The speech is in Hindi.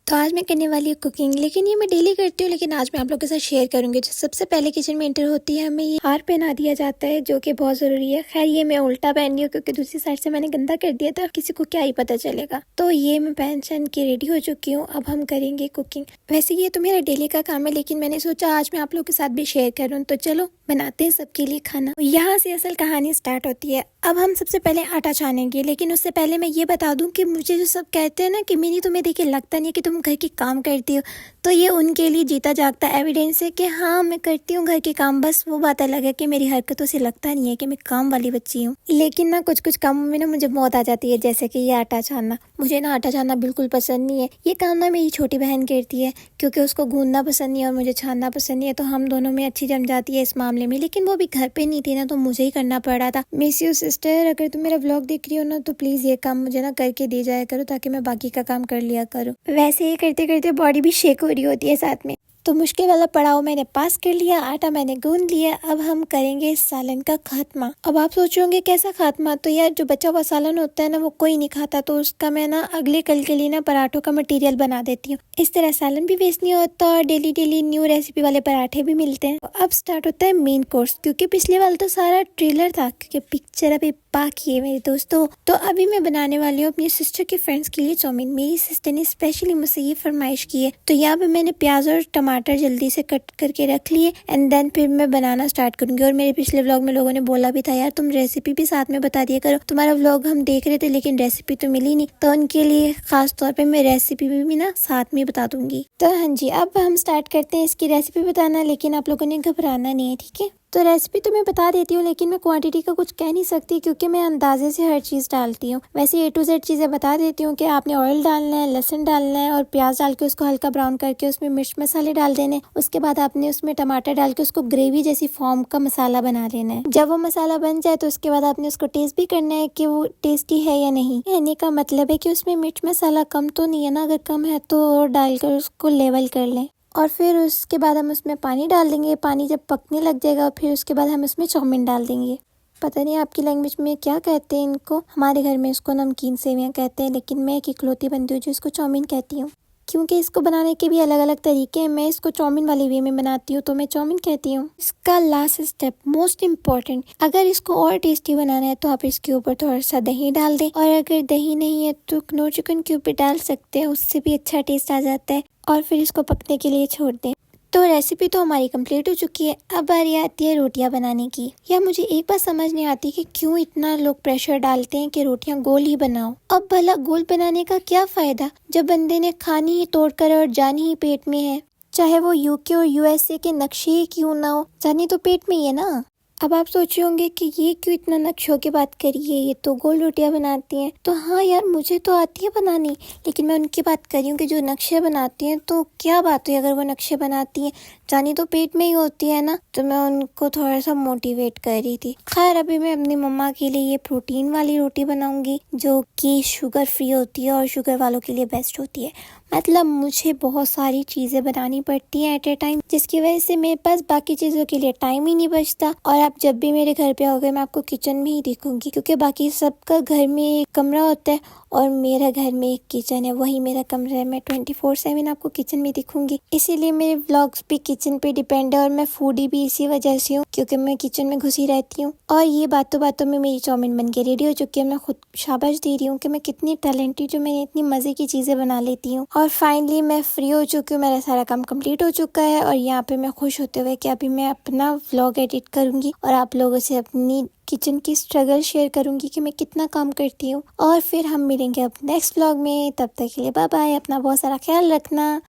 तो आज मैं करने वाली हूँ कुकिंग, लेकिन ये मैं डेली करती हूँ, लेकिन आज मैं आप लोगों के साथ शेयर करूंगी। जो सबसे पहले किचन में एंटर होती है हमें ये हार पहना दिया जाता है, जो कि बहुत जरूरी है। खैर ये मैं उल्टा पहन रही हूँ क्योंकि दूसरी साइड से मैंने गंदा कर दिया था, किसी को क्या ही पता चलेगा। तो ये मैं पहन के रेडी हो चुकी हूँ। अब हम करेंगे कुकिंग। वैसे ये तो मेरा डेली का काम है, लेकिन मैंने सोचा आज मैं आप लोगों के साथ भी शेयर करूँ। तो चलो बनाते हैं सबके लिए खाना। यहाँ से असल कहानी स्टार्ट होती है। अब हम सबसे पहले आटा छानेंगे, लेकिन उससे पहले मैं ये बता दूं कि मुझे जो सब कहते हैं ना कि मिनी तुम्हें देखे लगता नहीं है कि तुम घर के काम करती हो, तो ये उनके लिए जीता जागता एविडेंस है कि हाँ मैं करती हूँ घर के काम। बस वो बात अलग है कि मेरी हरकतों से लगता नहीं है कि मैं काम वाली बच्ची हूँ। लेकिन ना कुछ कुछ कामों में ना मुझे मौत आ जाती है, जैसे कि ये आटा छानना। मुझे ना आटा छानना बिल्कुल पसंद नहीं है। ये काम ना मेरी छोटी बहन करती है, क्योंकि उसको गूंदना पसंद नहीं है और मुझे छानना पसंद नहीं है। तो हम दोनों में अच्छी जम जाती है इस मामले में। लेकिन वो भी घर पे नहीं थी ना, तो मुझे ही करना पड़ रहा था। मिस यू सिस्टर, अगर तुम मेरा व्लॉग देख रही हो ना, तो प्लीज ये काम मुझे ना करके दे जाया करो, ताकि मैं बाकी का काम कर लिया करूँ। वैसे ये करते करते बॉडी भी शेक हो रही होती है साथ में। तो मुश्किल वाला पड़ाव मैंने पास कर लिया, आटा मैंने गूंद लिया। अब हम करेंगे इस सालन का खात्मा। अब आप सोच रहे होंगे कैसा खात्मा? तो यार जो बचा हुआ सालन होता है ना, वो कोई नहीं खाता, तो उसका मैं ना अगले कल के लिए ना पराठों का मटेरियल बना देती हूँ। इस तरह सालन भी वेस्ट नहीं होता और डेली डेली न्यू रेसिपी वाले पराठे भी मिलते हैं। अब स्टार्ट होता है मेन कोर्स, क्योंकि पिछले वाला तो सारा ट्रेलर था, क्योंकि पिक्चर अभी बाकी है मेरे दोस्तों। तो अभी मैं बनाने वाली हूँ अपनी सिस्टर के फ्रेंड्स के लिए चाउमीन। मेरी सिस्टर ने स्पेशली मुझसे ये फरमाइश की है। तो यहाँ पे मैंने प्याज और टमाटर जल्दी से कट करके रख लिए, एंड देन फिर मैं बनाना स्टार्ट करूंगी। और मेरे पिछले व्लॉग में लोगों ने बोला भी था, यार तुम रेसिपी भी साथ में बता दिया करो। तुम्हारा व्लॉग हम देख रहे थे लेकिन रेसिपी तो मिली नहीं, तो उनके लिए खास तौर पे मैं रेसिपी भी ना साथ में बता दूंगी। तो हाँ जी, अब हम स्टार्ट करते हैं इसकी रेसिपी बताना, लेकिन आप लोगों ने घबराना नहीं है, ठीक है? तो रेसिपी तो मैं बता देती हूँ, लेकिन मैं क्वांटिटी का कुछ कह नहीं सकती, क्योंकि मैं अंदाजे से हर चीज़ डालती हूँ। वैसे A to Z चीज़ें बता देती हूँ कि आपने ऑयल डालना है, लहसुन डालना है और प्याज डाल के उसको हल्का ब्राउन करके उसमें मिर्च मसाले डाल देने। उसके बाद आपने उसमें टमाटर डाल के उसको ग्रेवी जैसी फॉर्म का मसाला बना लेना है। जब वो मसाला बन जाए तो उसके बाद आपने उसको टेस्ट भी करना है कि वो टेस्टी है या नहीं। कहने का मतलब है कि उसमें मिर्च मसाला कम तो नहीं है ना? अगर कम है तो और डालकर उसको लेवल कर लें। और फिर उसके बाद हम उसमें पानी डाल देंगे। पानी जब पकने लग जाएगा, फिर उसके बाद हम उसमें चाउमीन डाल देंगे। पता नहीं आपकी लैंग्वेज में क्या कहते हैं इनको, हमारे घर में इसको नमकीन सेवियां कहते हैं, लेकिन मैं एक इकलौती बंदी हूँ जो इसको चाउमीन कहती हूँ, क्योंकि इसको बनाने के भी अलग अलग तरीके हैं। मैं इसको चाउमीन वाली वे में बनाती हूँ, तो मैं चाउमीन कहती हूँ। इसका लास्ट स्टेप मोस्ट इम्पोर्टेंट, अगर इसको और टेस्टी बनाना है तो आप इसके ऊपर थोड़ा सा दही डाल दें, और अगर दही नहीं है तो कनौर चिकन क्यूब भी डाल सकते हैं, उससे भी अच्छा टेस्ट आ जाता है। और फिर इसको पकने के लिए छोड़ दें। तो रेसिपी तो हमारी कंप्लीट हो चुकी है। अब बारी आती है रोटियां बनाने की। या मुझे एक बात समझ नहीं आती कि क्यों इतना लोग प्रेशर डालते हैं कि रोटियां गोल ही बनाओ। अब भला गोल बनाने का क्या फायदा, जब बंदे ने खानी ही तोड़कर और जानी ही पेट में है। चाहे वो यूके और यूएसए के नक्शे ही क्यों ना हो, जानी तो पेट में ही है ना। अब आप सोच रहे होंगे कि ये क्यों इतना नक्शों की बात करी है, ये तो गोल रोटियां बनाती हैं। तो हाँ यार, मुझे तो आती है बनानी, लेकिन मैं उनकी बात कर रही हूँ कि जो नक्शे बनाती हैं। तो क्या बात हुई अगर वो नक्शे बनाती हैं, जानी तो पेट में ही होती है ना। तो मैं उनको थोड़ा सा मोटिवेट कर रही थी। खैर अभी मैं अपनी मम्मा के लिए ये प्रोटीन वाली रोटी बनाऊंगी, जो कि शुगर फ्री होती है और शुगर वालों के लिए बेस्ट होती है। मतलब मुझे बहुत सारी चीजें बनानी पड़ती हैं एट ए टाइम, जिसकी वजह से मेरे पास बाकी चीजों के लिए टाइम ही नहीं बचता। और आप जब भी मेरे घर पे आओगे, मैं आपको किचन में ही दिखूंगी, क्योंकि बाकी सबका घर में एक कमरा होता है और मेरा घर में एक किचन है, वही मेरा कमरा है। मैं 24/7 आपको किचन में दिखूंगी। इसीलिए मेरे व्लॉग्स भी किचन पे डिपेंड है, और मैं फूडी भी इसी वजह से हूँ, क्योंकि मैं किचन में घुसी रहती हूँ। और ये बातों बातों में मेरी चाउमीन बन के रेडी हो चुकी है। मैं खुद शाबाश दे रही हूँ कि मैं कितनी टैलेंटेड, जो मैंने इतनी मजे की चीजें बना लेती हूँ। और फाइनली मैं फ्री हो चुकी हूँ, मेरा सारा काम कंप्लीट हो चुका है। और यहाँ पे मैं खुश होते हुए कि अभी मैं अपना व्लॉग एडिट करूंगी और आप लोगों से अपनी किचन की स्ट्रगल शेयर करूंगी कि मैं कितना काम करती हूँ। और फिर हम मिलेंगे अब नेक्स्ट व्लॉग में। तब तक के लिए बाय बाय, अपना बहुत सारा ख्याल रखना।